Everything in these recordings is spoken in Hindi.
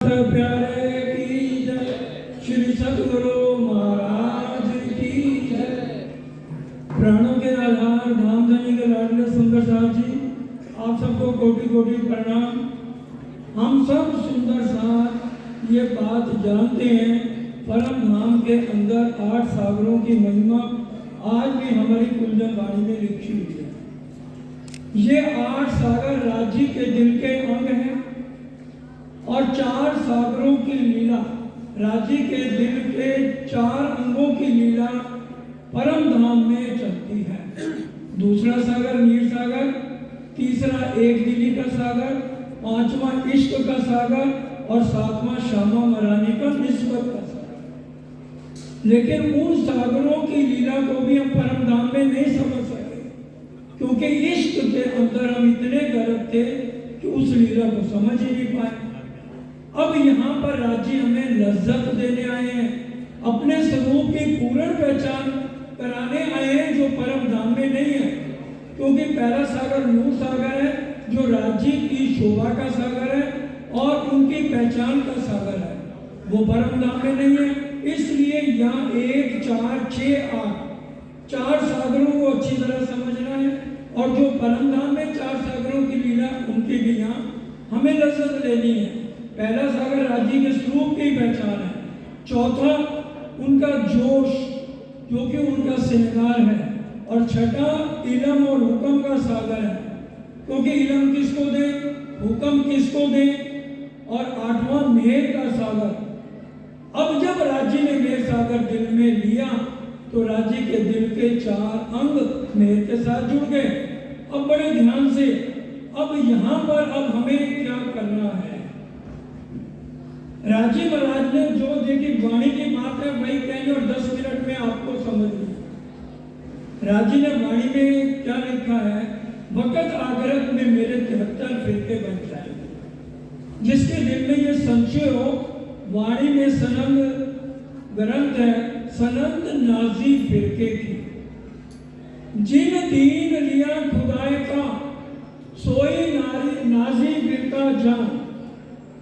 प्यारे की जय, श्री सद्गुरु महाराज की जय। प्राणों के आधार धामधनी के लाडले सुंदर साहब जी, आप सबको कोटि कोटि प्रणाम। हम सब सुंदर साहब ये बात जानते हैं, परम धाम के अंदर 8 सागरों की महिमा आज भी हमारी कुलजम वाणी में लिखी हुई है। ये 8 सागर राज्य के दिल के अंग हैं और 4 सागरों की लीला, राज्य के दिल के 4 अंगों की लीला परम धाम में चलती है। दूसरा सागर नीर सागर, तीसरा एक दिली का सागर, 5वां इश्क का सागर और 7वां श्यामा महारानी का निस्बत का सागर। लेकिन उन सागरों की लीला को भी हम परम धाम में नहीं समझ सके, क्योंकि इश्क के अंदर हम इतने गर्क थे कि उस लीला को समझ ही नहीं पाए। अब यहाँ पर राज्य हमें लज्जत देने आए हैं, अपने स्वरूप की पूर्ण पहचान कराने आए हैं जो परम धाम में नहीं है। क्योंकि पहला सागर नूर सागर है जो राज्य की शोभा का सागर है और उनकी पहचान का सागर है, वो परम धाम में नहीं है। इसलिए यहाँ 1, 4, 6, 8 4 सागरों को अच्छी तरह समझना है और जो परम धाम में 4 सागरों की लीला उनकी भी यहाँ हमें लज्जत लेनी है। पहला सागर राज्य के स्वरूप की पहचान है, चौथा उनका जोश जो कि उनका श्रृंगार है, और छठा इलम और हुक्म का सागर है, क्योंकि इलम किसको दे, हुक्म किसको दे, और 8वां मेहर का सागर। अब जब राज्य ने मेहर सागर दिल में लिया तो राज्य के दिल के 4 अंग मेहर के साथ जुड़ गए। अब बड़े ध्यान से, अब यहाँ पर अब हमें क्या करना है। राजीव महाराज ने जो देखी वाणी की बात है वही कहेंगे और 10 मिनट में आपको समझ लिया। राजी ने वाणी में क्या लिखा है, वक़्त आगरत में मेरे 73 फिरके बन जाएंगे। जिसके दिल में ये संशय हो, वाणी में सनंद ग्रंथ है, सनंद नाजी फिरके की। जिन दीन लिया खुदाए का, सोई नाजी फिरका जान।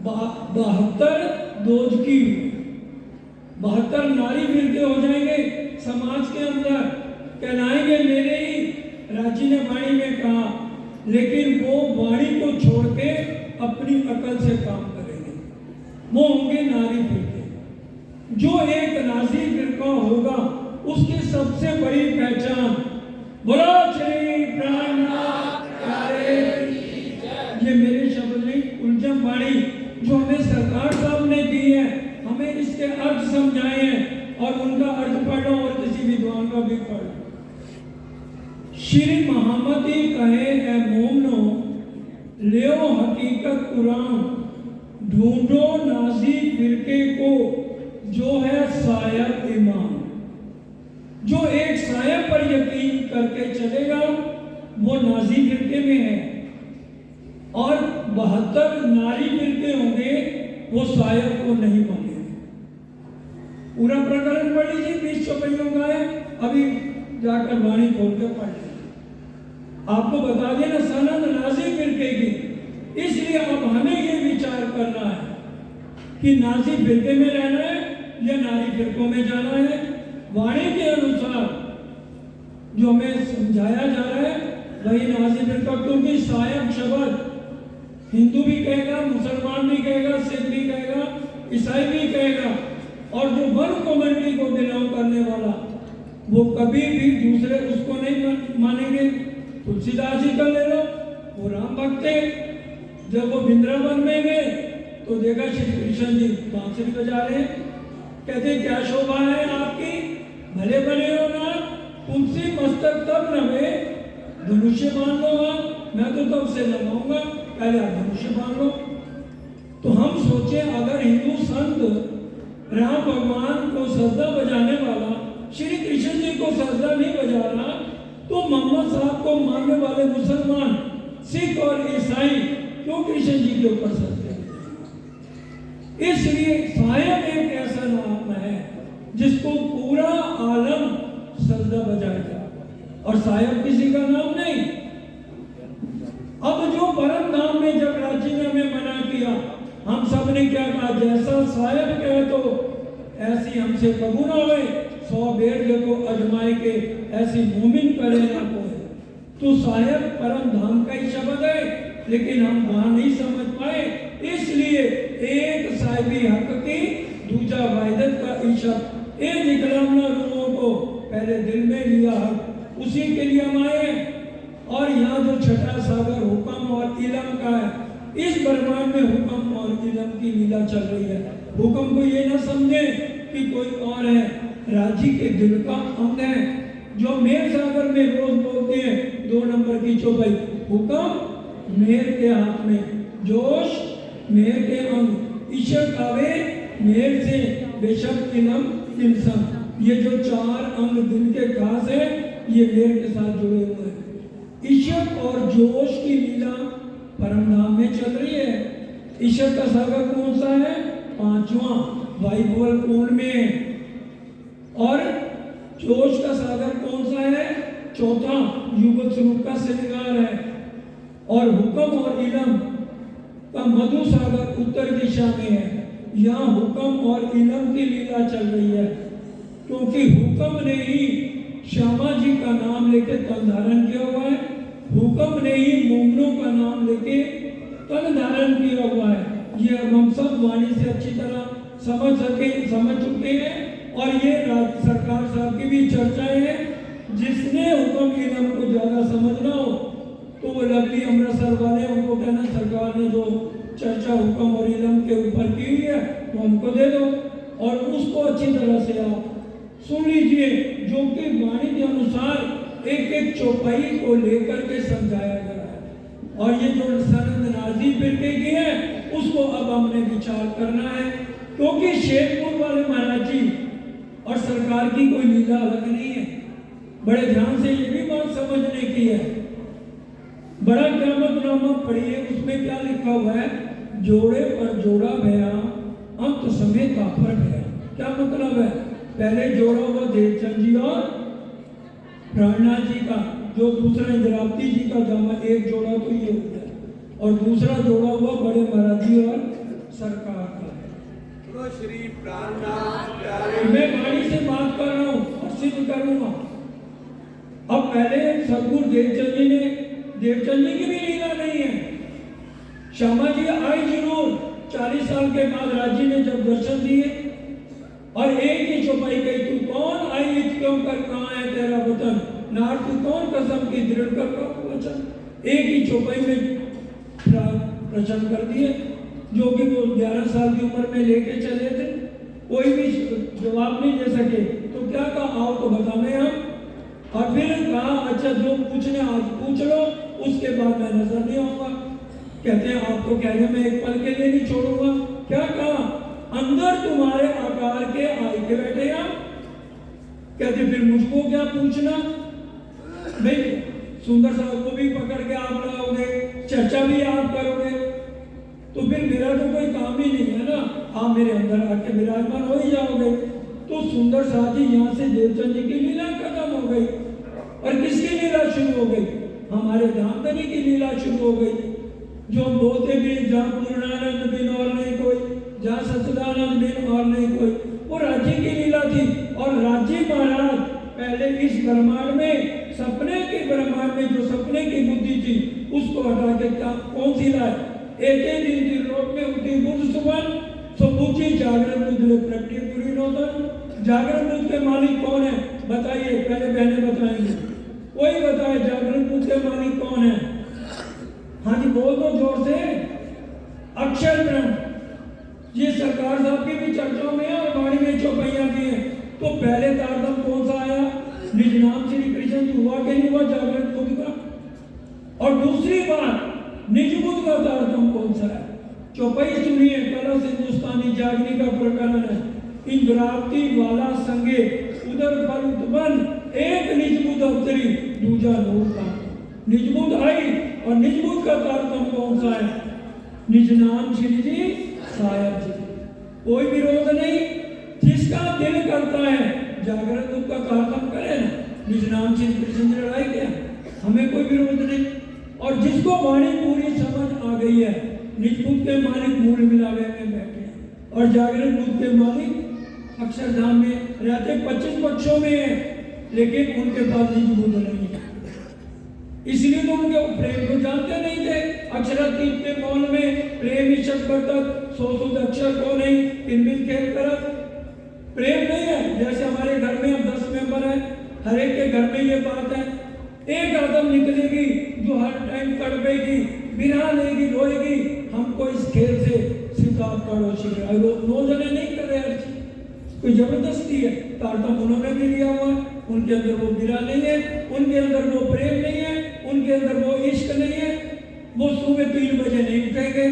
72 दोज की 72 नारी फिरके हो जाएंगे समाज के अंदर, कहलाएंगे मेरे ही। राजी ने वाणी में कहा, लेकिन वो वाणी को छोड़ के अपनी अकल से काम करेंगे, वो होंगे नारी फिरके। जो एक नाजी फिरका होगा उसकी सबसे बड़ी पहचान बोलो श्री प्राणनाथ प्यारे। ये मेरे शब्द नहीं, कुलजम वाणी जो हमें सरकार साहब ने दी है, हमें इसके अर्थ समझाए हैं और उनका अर्थ पढ़ो और किसी विद्वान का भी पढ़ो। श्री महामती कहे है मोमनो, लियो हकीकत कुरान, ढूंढो नाजी फिरके को जो है सायब इमाम। जो एक सायब पर यकीन करके चलेगा वो नाजी फिरके में है, और 72 नारी फिरके होंगे वो सायब को नहीं मानेंगे। पूरा प्रकरण पढ़ लीजिए, 20 चौपाइयों का है, अभी जाकर वाणी खोल के पढ़ लीजिए। आपको बता दिया ना सनद नाजी फिरके की। इसलिए अब हमें ये विचार करना है कि नाजी फिरके में रहना है या नारी फिरकों में जाना है। वाणी के अनुसार जो हमें समझाया जा रहा है वही नाजी फिरका, क्योंकि सायब शब्द हिंदू भी कहेगा, मुसलमान भी कहेगा, सिख भी कहेगा, ईसाई भी कहेगा, और जो वन कम्युनिटी को बिलोंग करने वाला वो कभी भी दूसरे उसको नहीं मानेंगे। तुलसीदास जी का ले लो, वो राम भक्त थे। जब वो वृंदावन में गए तो देखा श्री कृष्ण जी बांसुरी बजा रहे, कहते क्या शोभा है आपकी, भले भले हो ना, तुलसी मस्तक तब नवे, धनुष्य मान लो आप, मैं तो तब से लगाऊंगा, पहले आप धनुष्य मान लो। तो हम सोचे अगर हिंदू संत राम भगवान को सजदा बजाने वाला श्री कृष्ण जी को सजदा नहीं बजा रहा, तो मोहम्मद साहब को मानने वाले मुसलमान, सिख और ईसाई क्यों कृष्ण जी के ऊपर सजदे? इसलिए सायब एक ऐसा नाम है जिसको पूरा आलम सजदा बजाएगा, और सायब किसी का नाम नहीं। अब जो परम धाम में जब राज्य ने हमें मना किया हम सब ने क्या कहा, जैसा साहेब कहे तो ऐसी हमसे कबू ना होए, 100 बेर देखो अजमाए के ऐसी मोमिन करे ना कोई। तो साहेब परम धाम का ही शब्द है, लेकिन हम वहां नहीं समझ पाए, इसलिए एक साहिबी हक की दूजा वाहिदत का ईशब ए निकलामना रूहों को पहले दिल में लिया हक, उसी के लिए हम आए। और यहाँ जो छठा सागर हुक्म और इलम का है, इस ब्रह्मांड में हुक्म और इलम की लीला चल रही है। हुक्म को ये ना समझे कि कोई और है, राजी के दिल का अंग है जो मेर सागर में रोज बोलते हैं 2 नंबर की चौपाई। हुक्म मेर के हाथ में, जोश मेर के अंग, इशक आवे मेर से, बेशक इलम इंसान। ये जो 4 अंग दिल के खास है, ये मेर के साथ जुड़े हुए हैं। इशक और जोश की लीला परम धाम में चल रही है। इशक का सागर कौन सा है? 5वां वायुबल कोण में। और जोश का सागर कौन सा है? 4था युगल स्वरूप का श्रृंगार है। और हुक्म और इलम का मधु सागर उत्तर दिशा में है। यहाँ हुक्म और इलम की लीला चल रही है, क्योंकि हुक्म ने ही श्यामा जी का नाम लेके तन धारण किया हुआ है। हुक्म ने ही मोमनों का नाम लेके तन धारण किया हुआ है। ये अब हम सब वाणी से अच्छी तरह समझ चुके हैं। और ये राज्य सरकार साहब की भी चर्चाएं हैं। जिसने हुक्म इलम को ज्यादा समझना हो तो वो लवली अमृतसर वाले, उनको कहना सरकार ने जो चर्चा हुक्म और इलम के ऊपर की हुई है वो हमको दे दो, और उसको अच्छी तरह से आप सुन लीजिए, जो कि वाणी के अनुसार एक एक चौपाई को लेकर के समझाया गया है। और ये जो सनद नाजी फिरके की है, उसको अब हमने विचार करना है, क्योंकि शेखपुर वाले महाराज जी और सरकार की कोई लीला अलग नहीं है। बड़े ध्यान से ये भी बात समझने की है। बड़ा क़यामतनामा पढ़िए, उसमें क्या लिखा हुआ है? जोड़े पर जोड़ा भया, अंत समय काफर भया। क्या मतलब है? पहले जोड़ा हुआ देवचंद जी और प्राणनाथ जी का, जो दूसरा इंद्रावती जी का जामा, एक जोड़ा तो ये हो गया, और दूसरा जोड़ा हुआ बड़े महाराज जी और सरकार का। तो श्री प्राणनाथ मैं वाणी से बात कर रहा हूँ और सिद्ध करूंगा। अब पहले सदगुरु देवचंद जी ने, देवचंद जी की भी लीला नहीं है। श्यामा जी आई जरूर, 40 साल के बाद राजी ने जब दर्शन दिए और एक ही चौपाई गई, तू कौन आई क्यों कर, कहाँ है तेरा वतन, नार तू कौन कसम की दृढ़ कर वचन। एक ही चौपाई में प्रचन कर दिए, जो कि वो 11 साल की उम्र में लेके चले थे। कोई भी जवाब नहीं दे सके, तो क्या कहा, आओ तो बताने हम। और फिर कहा अच्छा जो पूछने आज पूछ लो, उसके बाद मैं नजर नहीं आऊंगा। कहते हैं आप तो कह रहे मैं एक पल के लिए नहीं छोड़ूंगा। क्या कहा? अंदर तुम्हारे आकार के आए के बैठे आप। कहते फिर मुझको क्या पूछना? नहीं, सुंदर साहब को भी पकड़ के आप लाओगे, चर्चा भी आप करोगे, तो फिर मेरा तो कोई काम ही नहीं है ना। आप मेरे अंदर आके विराजमान हो ही जाओगे। तो सुंदर साहब जी यहाँ से देवचंद जी की लीला खत्म हो गई, और किसकी लीला शुरू हो गई? हमारे धामधनी की लीला शुरू हो गई। जो बोलते भी जहाँ पूर्णानंद बिन और नहीं कोई, जहाँ सच्चिदानंद बिन और नहीं कोई, वो राज्य की लीला थी। और राज्य महाराज पहले इस ब्रह्मांड में, सपने के ब्रह्मांड में जो सपने की बुद्धि थी, उसको हटा के कौन सी लाए? एक दिन त्रिलोक में उठी बुद्ध सुबह, सो बुद्धि जागरण बुद्ध प्रगति पूरी नौतन। जागरण बुद्ध के मालिक कौन है? बताइए, पहले बहने बताएंगे, कोई बताए जागरण बुद्ध के मालिक कौन है? हाँ जी बोल दो जोर से। अक्षर ब्रह्म। ये सरकार साहब की भी चर्चाओं में है और वाणी में चौपाइयां की है। तो पहले तारतम कौन सा आया? निज नाम श्री कृष्ण जी हुआ के नहीं हुआ जागरण बुद्ध का? और दूसरी बात, निज बुद्ध का तारतम कौन सा है? चौपाई सुनिए, कलश हिंदुस्तानी जागने का प्रकरण है। इंद्रावती वाला संगे उधर पर उत्पन्न, एक निज बुद्ध अवतरी दूजा नूर का। निज बुद्ध आई, और निज बुद्ध का तारतम कौन सा है? निज नाम श्री जी साहेब जी। कोई विरोध नहीं, जिसका दिल करता है जागरण बुद्ध का तारतम करे ना, निज नाम श्री कृष्ण जी लड़ाई क्या, हमें कोई विरोध नहीं। और जिसको वाणी पूरी समझ आ गई है, निज बुद्ध के मालिक मूल मिलावे में बैठे हैं और जागृत बुद्ध के मालिक अक्षरधाम में रहते 25 पक्षों में है, लेकिन उनके पास निज बुद्ध नहीं है। इसलिए तो उनके प्रेम को जानते नहीं थे। अक्षरातीत के मौन में प्रेम ईश्वर तक सो अक्षर को नहीं किनबिन खेल कर प्रेम नहीं है। जैसे हमारे घर में हम 10 मेंबर हैं, हर एक के घर में ये बात है, एक आदम निकलेगी जो हर टाइम तड़पेगी, बिना लेगी, रोएगी, हमको इस खेल से सिद्धार्थ करो शिक्षा। 9 जने नहीं कर रहे हर चीज, कोई जबरदस्ती है। तारतम उन्होंने भी लिया हुआ है, उनके अंदर वो गिरा नहीं है, उनके अंदर वो प्रेम नहीं है, उनके अंदर वो इश्क नहीं है। वो सुबह 3 बजे नहीं उठेंगे,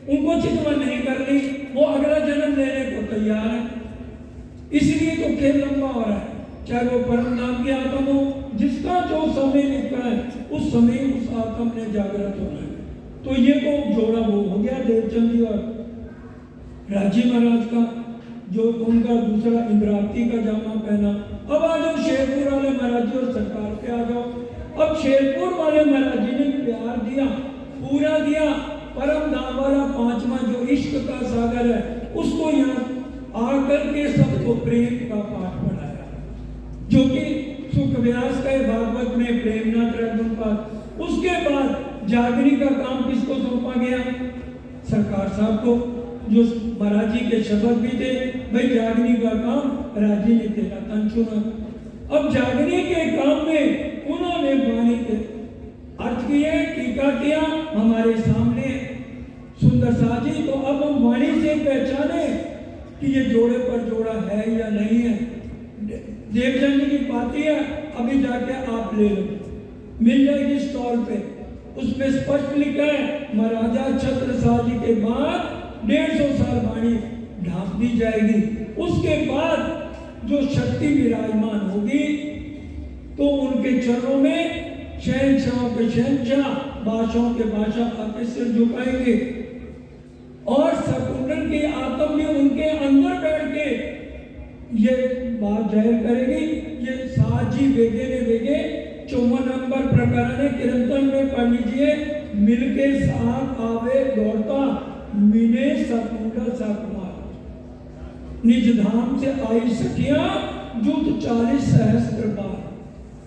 उनको चितवन नहीं करनी, वो अगला जन्म लेने को तैयार है। इसलिए तो खेल लंबा हो रहा है। चाहे वो परम नाम की आत्मा हो, जिसका जो समय लिखा है उस समय उस आत्मा ने जागृत होना है। तो ये तो जोड़ा वो हो गया देवचंद जी और राजी महाराज का, जो उनका दूसरा इंद्रावती का जामा पहना। अब आ जाओ शेरपुर वाले महाराज जी और सरकार पे आ जाओ। अब शेरपुर वाले महाराज जी ने प्यार दिया, पूरा दिया, परम धाम वाला 5वां जो इश्क का सागर है उसको यहाँ आकर के सबको प्रेम का पाठ पढ़ाया, जो कि सुख व्यास का भागवत में प्रेमनाथ रघुपाल। उसके बाद जागनी का काम किसको सौंपा गया? सरकार साहब को, जो महाराज जी के शब्द भी थे, भाई जागनी का काम राजी ने तेरा तन चुना। अब जागनी के काम में उन्होंने वाणी के अर्थ किए, टीका किया हमारे सामने सुंदर साजी। तो अब हम वाणी से पहचाने कि ये जोड़े पर जोड़ा है या नहीं है। देवचंद जी की पाती है, अभी जाके आप ले लो, मिल जाएगी स्टॉल पे। उसमें स्पष्ट लिखा है महाराजा छत्रसाल जी के बाद 150 साल वाणी ढांप दी जाएगी। उसके बाद जो शक्ति विराजमान होगी तो उनके चरणों में शहंशाहों के शहंशाह, बादशाहों के बादशाह आके सिर झुकाएंगे और शकुंतल की आत्मा में उनके अंदर बैठ के ये बात जाहिर करेगी। ये साजी वेगे ने वेगे 54 नंबर प्रकरण है, कीर्तन में पढ़ लीजिए। मिलके साथ आवे दौड़ता मिने शकुंतल सकुमार, निज धाम से आई सखियां जुट 40 सहस्त्र बार।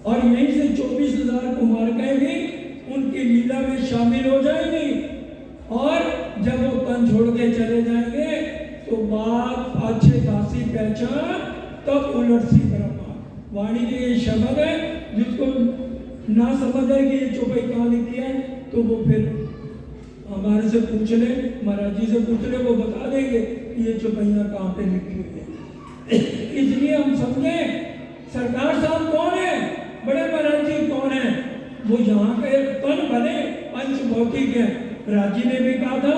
और यहीं से 24,000 कुमारकाएं भी उनकी लीला में शामिल हो जाएंगी। और जब वो तन छोड़ के चले जाएंगे तो बात अच्छे खासी पहचान, तब उलट सी ब्रह्मा। वाणी के ये शब्द है, जिसको ना समझ है कि ये चौपाई कहाँ लिखी है तो वो फिर हमारे से पूछ ले, महाराज जी से पूछ ले, वो बता देंगे कि ये चौपाइयाँ कहाँ पे लिखी हुई है। इसलिए हम समझे सरकार साहब कौन है, बड़े महाराज जी कौन है। वो यहाँ के तन भले पंच भौतिक है। राजी ने भी कहा था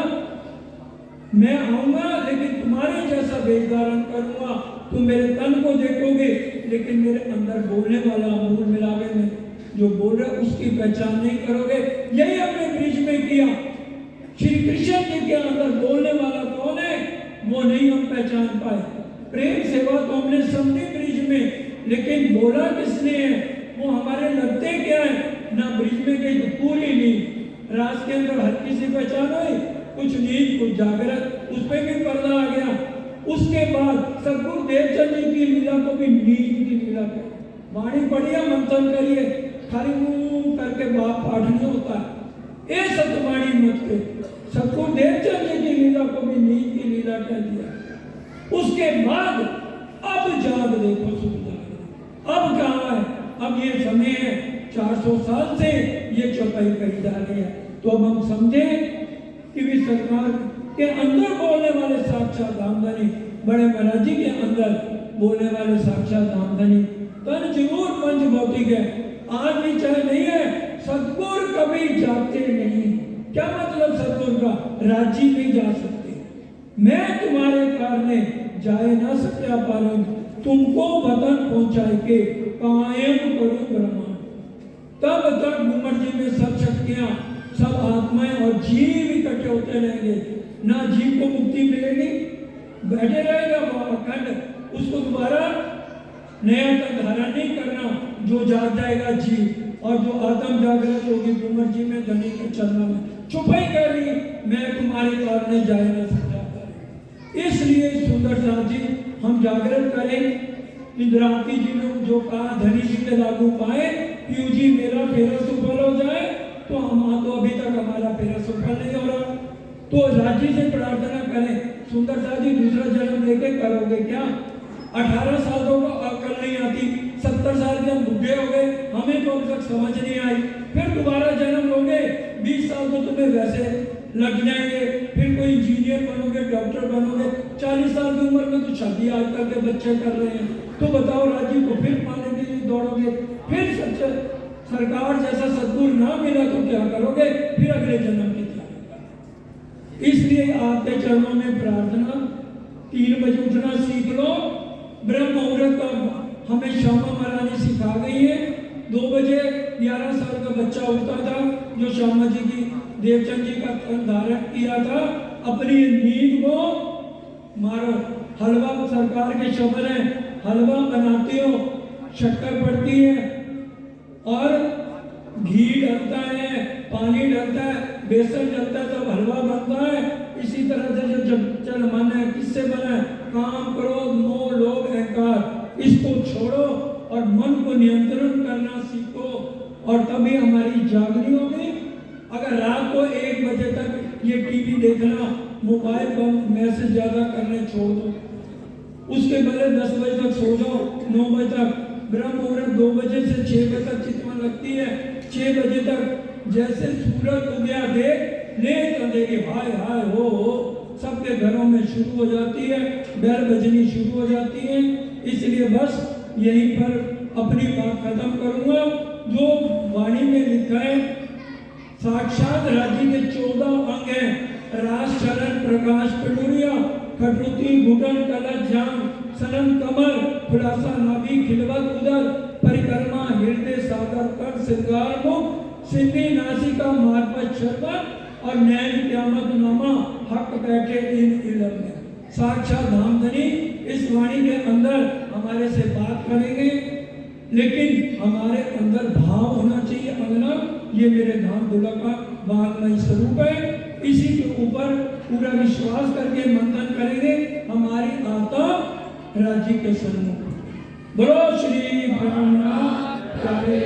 मैं आऊंगा लेकिन तुम्हारे जैसा वेश धारण करूंगा, तुम मेरे तन को देखोगे लेकिन मेरे अंदर बोलने वाला मूल मिलावे में जो बोल रहा है उसकी पहचान नहीं करोगे। यही हमने ब्रिज में किया। श्री कृष्ण जी के अंदर बोलने वाला कौन है वो नहीं हम पहचान पाए। प्रेम सेवा तो हमने समझी ब्रिज में, लेकिन बोला किसने है वो हमारे लगते क्या है ना। ब्रिज में गई तो पूरी नींद, रात के अंदर हल्की सी पहचान हुई, कुछ नींद कुछ जागृत, उस पर भी पर्दा आ गया। उसके बाद सदगुरु देवचंद जी की लीला को भी नींद की लीला कर वाणी पढ़िए, मंथन करिए, खाली मुंह करके बाप पाठ नहीं होता है। ए सतवाणी मत के सदगुरु देवचंद जी की लीला को भी नींद की लीला कह दिया। उसके बाद अब जाग देखो सुविधा अब कहाँ है। अब ये समय है 400 साल से ये चौपाई कही जा रही है। तो अब हम समझे कि भी सरकार के अंदर बोलने वाले साक्षात धामधनी, बड़े महाराज जी के अंदर बोलने वाले साक्षात धामधनी, तन जरूर पंच भौतिक है, आज भी चाहे नहीं है। सतगुर कभी जाते नहीं। क्या मतलब सतगुर का? राजी नहीं जा सकते। मैं तुम्हारे कारणे जाए ना सत्या पालन, तुमको वतन पहुंचाए के कायम करूं ब्रह्मांड। तब तक घूमर जी में सब शक्तियां, सब आत्माएं और जीव इकट्ठे होते रहेंगे। ना जीव को मुक्ति मिलेगी, बैठे रहेगा वो अखंड, उसको दोबारा नया तक धारण नहीं करना। जो जाग जाएगा जीव और जो आत्म जागृत होगी घूमर जी में धनी के चरणों में चुप ही कर ली, मैं तुम्हारे कारण जाए न सजा करे। इसलिए सुंदर साथ जी हम जागृत करें। इंद्रावती जी ने जो कहा धनी जी पे लागू पाए, पीयू जी मेरा फेरा सफल हो जाए, तो हम तो अभी तक हमारा फेरा सफल नहीं हो रहा। तो राजी से प्रार्थना करें, सुंदर साथ जी दूसरा जन्म लेके करोगे क्या? 18 सालों को अकल नहीं आती, 70 साल के हम बुढ़े हो गए, हमें तो अब तक समझ नहीं आई, फिर दोबारा जन्म लोगे, 20 साल तो तुम्हें वैसे लग जाएंगे, फिर कोई इंजीनियर बनोगे, डॉक्टर बनोगे, 40 साल की उम्र में तो शादी आजकल के बच्चे कर रहे हैं, तो बताओ राजी को फिर पाने के लिए दौड़ोगे, फिर सच्चे सरकार जैसा सद्गुरु ना मिला तो क्या करोगे? फिर अगले जन्म की तैयारी करोगे। इसलिए आपके चरणों में प्रार्थना, 3 बजे उठना सीख लो। ब्रह्म मुहूर्त का हमें श्यामा महारानी सिखा गई है। 2 बजे 11 साल का बच्चा उठता था, जो श्यामा जी की देवचंद जी का तन धारण किया था। अपनी नींद को मारो। हलवा सरकार के शब्द है, हलवा बनाती हो, शक्कर पड़ती है और घी डलता है, पानी डलता है, बेसन डलता है, तब हलवा बनता है। इसी तरह से जो चल मन है, किससे बना है? काम, क्रोध, मोह, लोभ, अहंकार, इसको छोड़ो और मन को नियंत्रण करना सीखो, और तभी हमारी जागनी होगी। अगर रात को 1 बजे तक ये टीवी देखना, मोबाइल पर मैसेज ज्यादा करने छोड़ दो, उसके बदले 10 बजे तक सो जाओ, 9 बजे तक। ब्रह्म मुहूर्त 2 बजे से 6 बजे तक चितवन लगती है। 6 बजे तक जैसे सूरज उगया देख ले चलेगी, हाय हाय हो, सबके घरों में शुरू हो जाती है, बेल बजनी शुरू हो जाती है। इसलिए बस यहीं पर अपनी बात खत्म करूंगा। जो वाणी में लिखा है, साक्षात राजी के 14 अंग हैं, रास शरण प्रकाश पिडुरिया, कटुति घुटन कलश जान, सनन कमर, खुलासा नाभि, खिलवत उदर, परिक्रमा हृदय सागर कर, श्रृंगार मुख, सिद्धि नासिका, मार्पत शर्बत और नैन क्यामत नामा, हक बैठे इन इलम में। साक्षात धामधनी इस वाणी के अंदर हमारे से बात करेंगे, लेकिन हमारे अंदर भाव होना चाहिए अगला, ये मेरे धाम दुला का वांगमय स्वरूप है। इसी के ऊपर पूरा विश्वास करके मंथन करेंगे, हमारी आत्मा राज्य के सन्मुख। बोलो श्री प्राणनाथ प्यारे